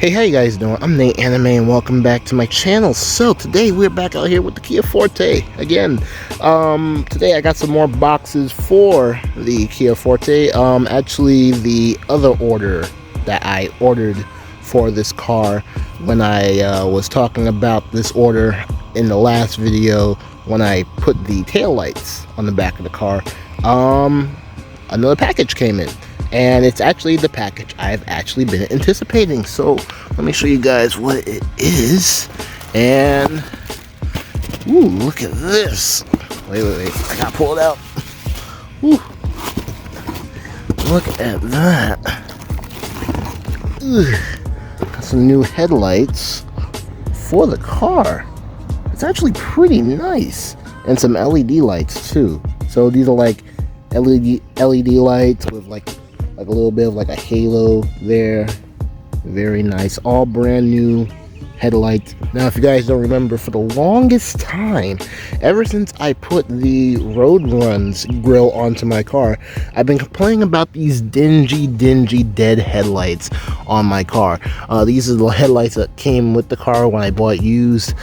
Hey, how you guys doing? I'm Nate Anime and welcome back to my channel. So today we're back out here with the Kia Forte again. Today I got some more boxes for the Kia Forte. Actually the other order that I ordered for this car when I was talking about this order in the last video when I put the tail lights on the back of the car. Another package came in. And it's actually the package I've actually been anticipating. So let me show you guys what it is. And ooh, look at this. Wait. I gotta pull it out. Ooh. Look at that. Ugh. Got some new headlights for the car. It's actually pretty nice. And some LED lights too. So these are like LED lights with like a little bit of like a halo there. Very nice. All brand new headlights. Now if you guys don't remember, for the longest time, ever since I put the Road Runs grill onto my car, I've been complaining about these dingy dead headlights on my car. These are the headlights that came with the car when I bought used.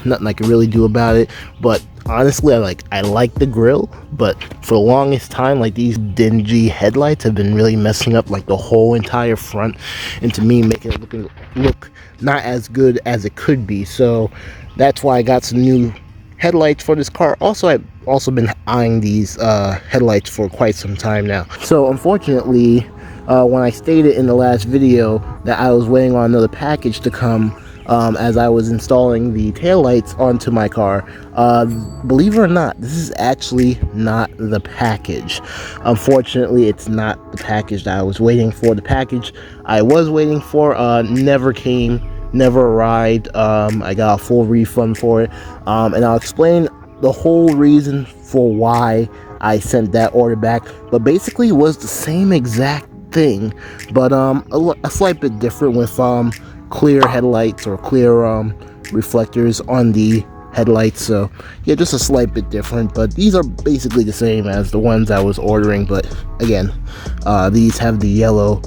Nothing I can really do about it, but honestly I like the grill, but for the longest time like these dingy headlights have been really messing up like the whole entire front, and to me making it look not as good as it could be. So that's why I got some new headlights for this car. Also, I've also been eyeing these headlights for quite some time now. So unfortunately, when I stated in the last video that I was waiting on another package to come as I was installing the taillights onto my car, believe it or not, this is actually not the package. Unfortunately, it's not the package that I was waiting for. The package I was waiting for never came, never arrived. I got a full refund for it, and I'll explain the whole reason for why I sent that order back. But basically it was the same exact thing, but a slight bit different with clear headlights or clear reflectors on the headlights. So yeah, just a slight bit different, but these are basically the same as the ones I was ordering. But again, these have the yellow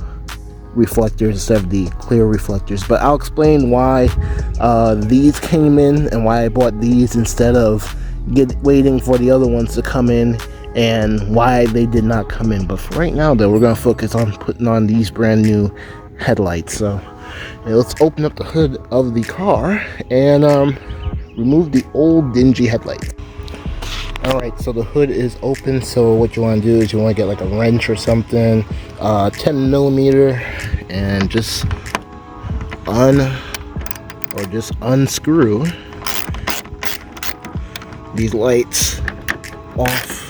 reflectors instead of the clear reflectors. But I'll explain why these came in and why I bought these instead of waiting for the other ones to come in, and why they did not come in. But for right now though, we're going to focus on putting on these brand new headlights. So let's open up the hood of the car and remove the old dingy headlights. Alright, so the hood is open. So what you want to do is you want to get like a wrench or something, 10mm, and just unscrew these lights off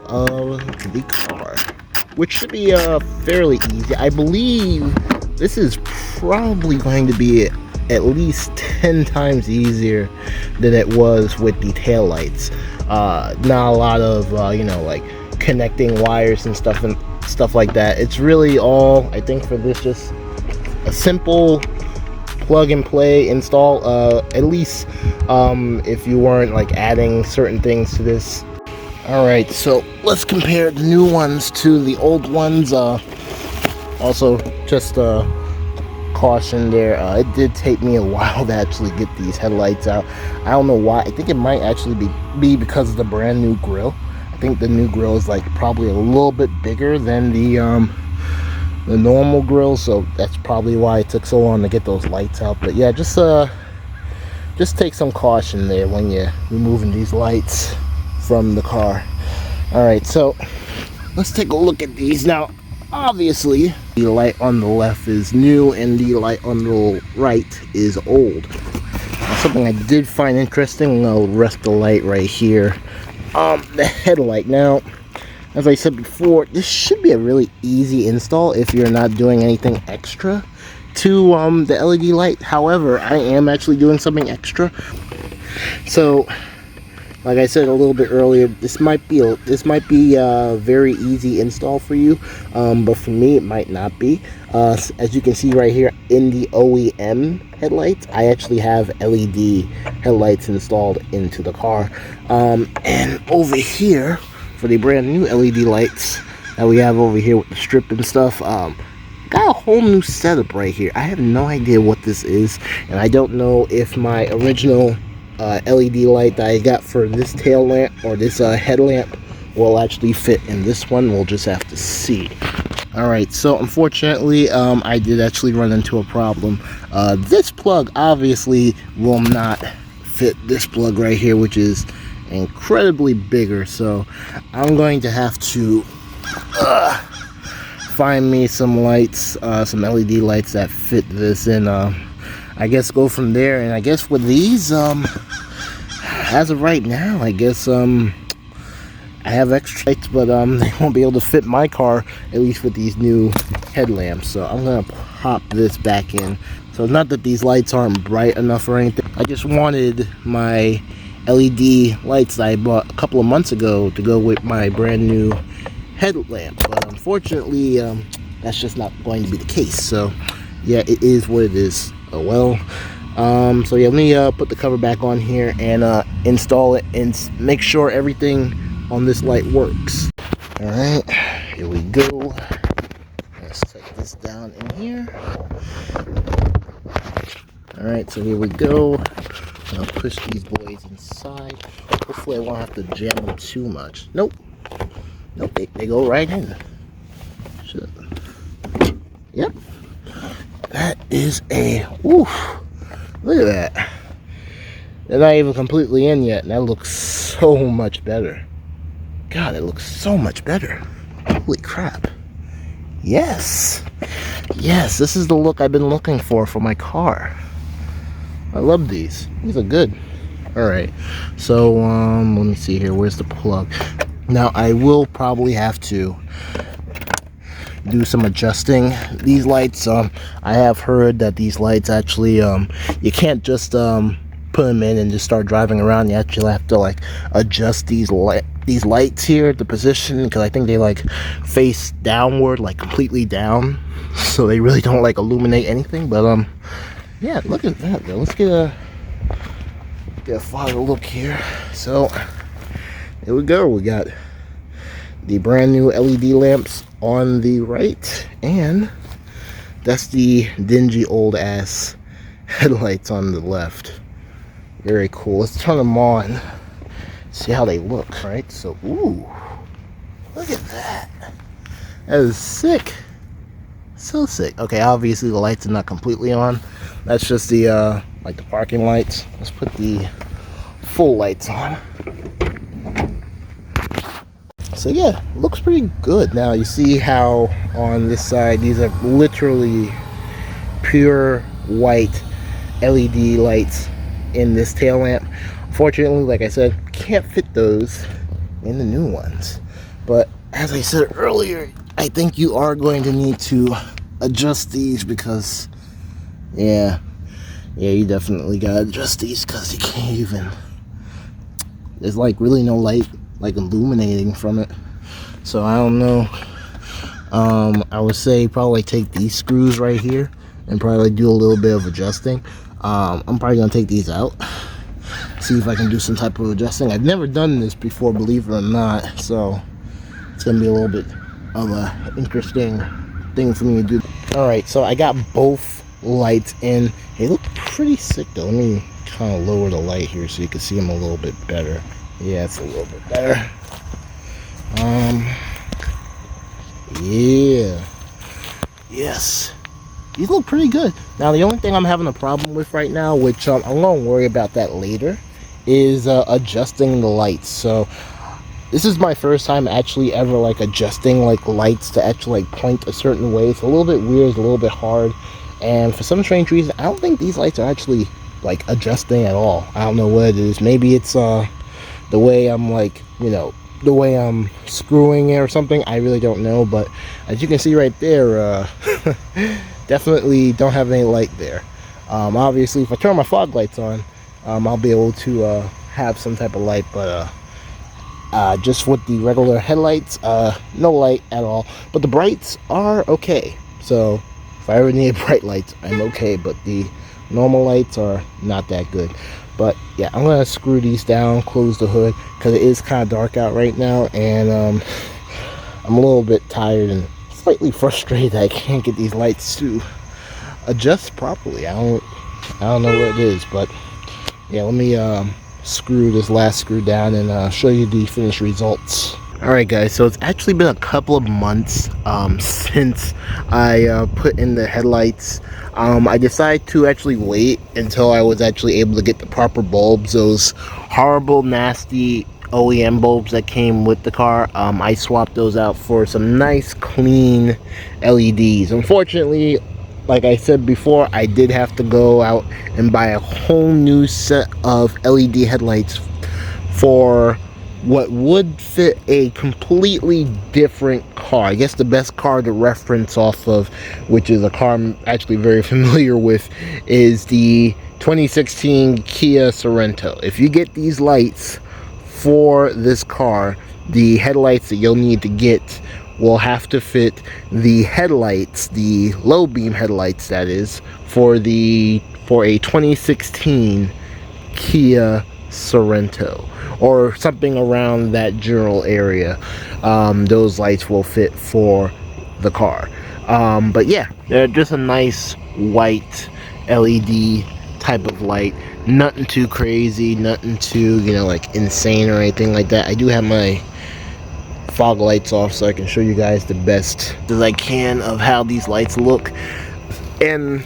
of the car, which should be fairly easy. I believe this is probably going to be at least 10 times easier than it was with the tail lights. Not a lot of like connecting wires and stuff like that. It's really all, I think, for this, just a simple plug and play install, at least if you weren't like adding certain things to this. Alright, so let's compare the new ones to the old ones. Also, just caution there, it did take me a while to actually get these headlights out. I don't know why. I think it might actually be because of the brand new grill. I think the new grill is like probably a little bit bigger than the normal grill, so that's probably why it took so long to get those lights out. But yeah, just take some caution there when you're removing these lights from the car. Alright, so let's take a look at these. Now obviously the light on the left is new and the light on the right is old. Now, something I did find interesting, I'll rest the light right here, the headlight. Now as I said before, this should be a really easy install if you're not doing anything extra to the LED light. However, I am actually doing something extra. So like I said a little bit earlier, this might be a very easy install for you, but for me it might not be. As you can see right here in the OEM headlights, I actually have LED headlights installed into the car, and over here for the brand new LED lights that we have over here with the strip and stuff, got a whole new setup right here. I have no idea what this is, and I don't know if my original LED light that I got for this tail lamp or this headlamp will actually fit in this one. We'll just have to see. Alright, so unfortunately, I did actually run into a problem. This plug obviously will not fit this plug right here, which is incredibly bigger, so I'm going to have to find me some lights, some LED lights that fit this, and I guess go from there. And I guess with these, as of right now, I guess I have extra lights, but they won't be able to fit my car, at least with these new headlamps. So I'm gonna pop this back in. So not that these lights aren't bright enough or anything, I just wanted my LED lights that I bought a couple of months ago to go with my brand new headlamp, but unfortunately that's just not going to be the case. So yeah, it is what it is. Oh well. So yeah, let me put the cover back on here and install it and make sure everything on this light works. All right, here we go. Let's set this down in here. All right, so here we go. I'll push these boys inside. Hopefully I won't have to jam them too much. Nope, they go right in. Should. Yep, that is a oof. Look at that. They're not even completely in yet, and that looks so much better. God, it looks so much better. Holy crap. Yes, this is the look I've been looking for my car. I love these. These are good. Alright, so let me see here. Where's the plug? Now I will probably have to do some adjusting these lights. I have heard that these lights actually you can't just put them in and just start driving around. You actually have to like adjust these lights here, the position, because I think they like face downward, like completely down, so they really don't like illuminate anything. But yeah, look at that though. Let's get a farther look here. So here we go. We got the brand new LED lamps on the right, and that's the dingy old ass headlights on the left. Very cool. Let's turn them on, see how they look. All right, so ooh, look at that. That is sick. So sick. Okay, obviously the lights are not completely on. That's just the like the parking lights. Let's put the full lights on. So yeah, looks pretty good. Now you see how on this side these are literally pure white LED lights in this tail lamp. Unfortunately, like I said, can't fit those in the new ones. But as I said earlier, I think you are going to need to adjust these, because yeah, you definitely gotta adjust these, because you can't even, there's like really no light like illuminating from it. So I don't know. I would say probably take these screws right here and probably do a little bit of adjusting. I'm probably gonna take these out, see if I can do some type of adjusting. I've never done this before, believe it or not, so it's gonna be a little bit of a interesting thing for me to do. All right, so I got both lights in. They look pretty sick though. Let me kind of lower the light here so you can see them a little bit better. Yeah, it's a little bit better. Yeah, yes, these look pretty good. Now the only thing I'm having a problem with right now, which I'm gonna worry about that later, is adjusting the lights. So this is my first time actually ever like adjusting like lights to actually like point a certain way. It's a little bit weird, it's a little bit hard, and for some strange reason I don't think these lights are actually like adjusting at all. I don't know what it is. Maybe it's the way I'm like, you know, the way I'm screwing it or something. I really don't know, but as you can see right there, definitely don't have any light there. Obviously if I turn my fog lights on, I'll be able to have some type of light, but just with the regular headlights, no light at all. But the brights are okay, so if I ever need bright lights, I'm okay, but the normal lights are not that good. But yeah, I'm gonna screw these down, close the hood, because it is kind of dark out right now, and I'm a little bit tired, and it's slightly frustrated that I can't get these lights to adjust properly. I don't know what it is, but yeah, let me screw this last screw down and show you the finished results. Alright guys, so it's actually been a couple of months since I put in the headlights. I decided to actually wait until I was actually able to get the proper bulbs, those horrible, nasty OEM bulbs that came with the car. I swapped those out for some nice, clean LEDs. Unfortunately, like I said before, I did have to go out and buy a whole new set of LED headlights for what would fit a completely different car. I guess the best car to reference off of, which is a car I'm actually very familiar with, is the 2016 Kia Sorento. If you get these lights for this car, the headlights that you'll need to get will have to fit the headlights, the low beam headlights that is, for a 2016 Kia Sorento, or something around that general area. Those lights will fit for the car. But yeah, they're just a nice white LED type of light. Nothing too crazy, nothing too, like insane or anything like that. I do have my fog lights off so I can show you guys the best as I can of how these lights look. And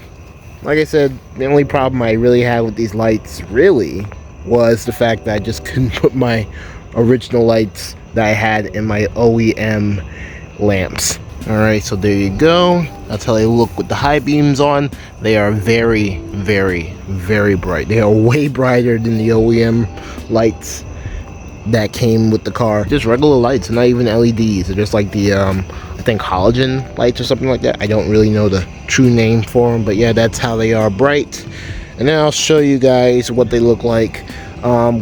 like I said, the only problem I really had with these lights really was the fact that I just couldn't put my original lights that I had in my OEM lamps. Alright, so there you go. That's how they look with the high beams on. They are very, very, very bright. They are way brighter than the OEM lights that came with the car. Just regular lights, not even LEDs. They're just like the I think halogen lights or something like that. I don't really know the true name for them, but yeah, that's how they are bright. And then I'll show you guys what they look like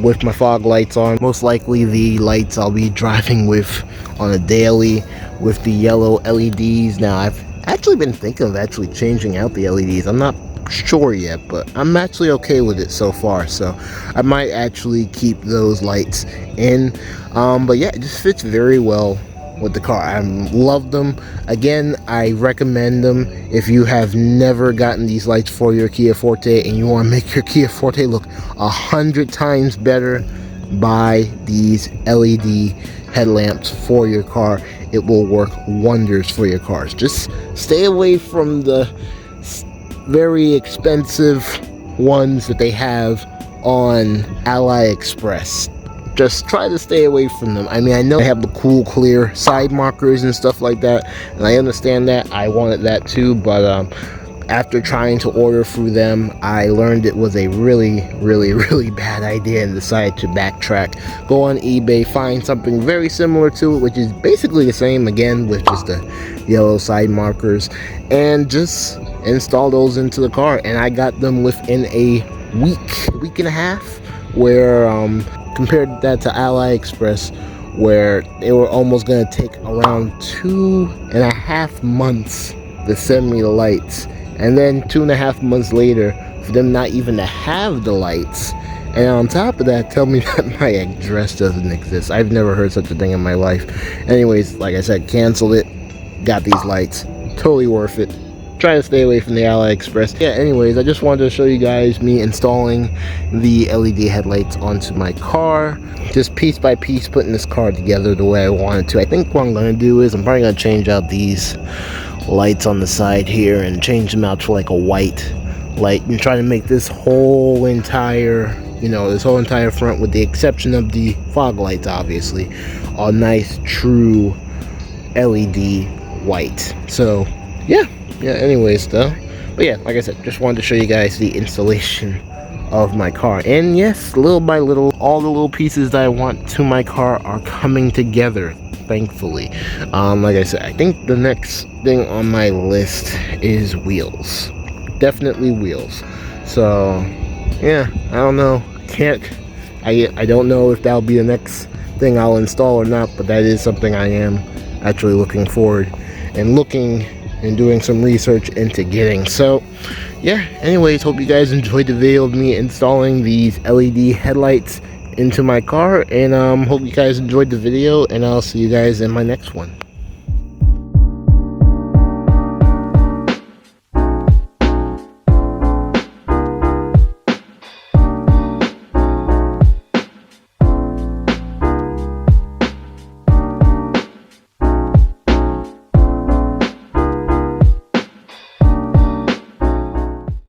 with my fog lights on. Most likely the lights I'll be driving with on a daily with the yellow LEDs. Now I've actually been thinking of actually changing out the LEDs. I'm not sure yet, but I'm actually okay with it so far, so I might actually keep those lights in. But yeah, it just fits very well with the car. I love them. Again, I recommend them if you have never gotten these lights for your Kia Forte and you want to make your Kia Forte look 100 times better. Buy these LED headlamps for your car. It will work wonders for your cars. Just stay away from the very expensive ones that they have on AliExpress. Just try to stay away from them. I mean, I know they have the cool clear side markers and stuff like that, and I understand that. I wanted that too, but after trying to order through them, I learned it was a really, really, really bad idea and decided to backtrack. Go on eBay, find something very similar to it, which is basically the same, again, with just the yellow side markers, and just install those into the car. And I got them within a week and a half, where compared that to AliExpress, where they were almost going to take around 2.5 months to send me the lights, and then 2.5 months later for them not even to have the lights, and on top of that tell me that my address doesn't exist. I've never heard such a thing in my life. Anyways, like I said, canceled it, got these lights. Totally worth it. Try to stay away from the AliExpress. Yeah, anyways, I just wanted to show you guys me installing the LED headlights onto my car. Just piece by piece putting this car together the way I wanted to. I think what I'm going to do is I'm probably going to change out these lights on the side here and change them out to like a white light and try to make this whole entire, this whole entire front, with the exception of the fog lights obviously, a nice true LED white. So yeah, anyways though, but yeah, like I said, just wanted to show you guys the installation of my car. And yes, little by little, all the little pieces that I want to my car are coming together, thankfully. Like I said, I think the next thing on my list is wheels. Definitely wheels. So yeah, I don't know, I don't know if that'll be the next thing I'll install or not, but that is something I am actually looking forward and doing some research into getting. So yeah, anyways, hope you guys enjoyed the video of me installing these LED headlights into my car, and hope you guys enjoyed the video, and I'll see you guys in my next one.